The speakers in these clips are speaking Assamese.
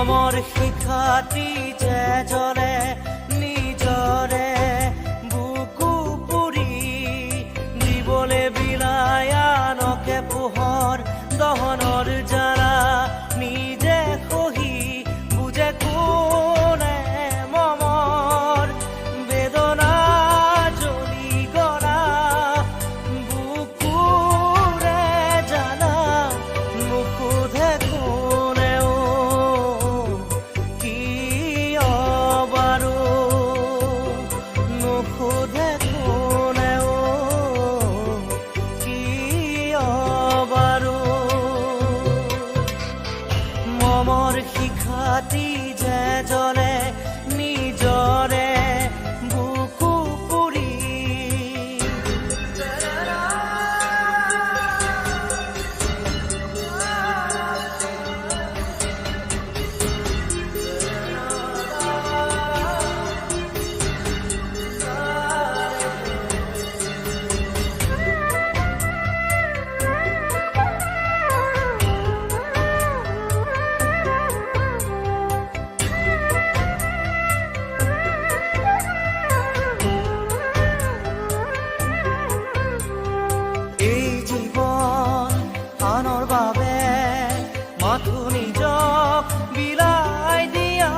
মমৰ শিখাটি যে জ্বলে নিজৰে বুকু পুৰি দিবলে বিলাই আনকে পোহৰ দহনৰ জ্বালা নিজে খহি বুজে কোনে মমৰ বেদনা জ্বলি গলা বুকুৰে জ্বালা নুসুধে কোনেও কিয় বাৰু নুসুধে কোনেও কিয় বাৰু মমৰ শিখাটি যে জ্বলে নিজৰে বুকু পুৰি এই জীৱন আনৰ বাবে মাথো নিজক বিলাই দিয়া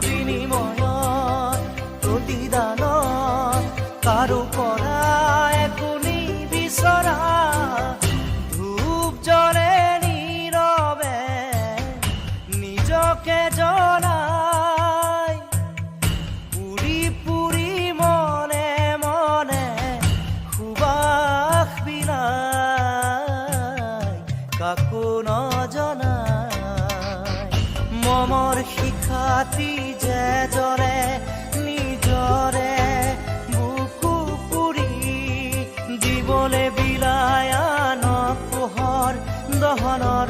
বিনিময়ত প্ৰতিদানত কাৰো পৰা একো নিবিচৰা ধূপ জ্বলে নীৰৱে নিজকে জ্বলাই পুৰি পুৰি মনে মনে সুবাস বিলাই কাকো নজনাই মমৰ শিখাটি যে জ্বলে নিজৰে বুকু পুৰি দিবলে বিলাই আনক পোহৰ দহনৰ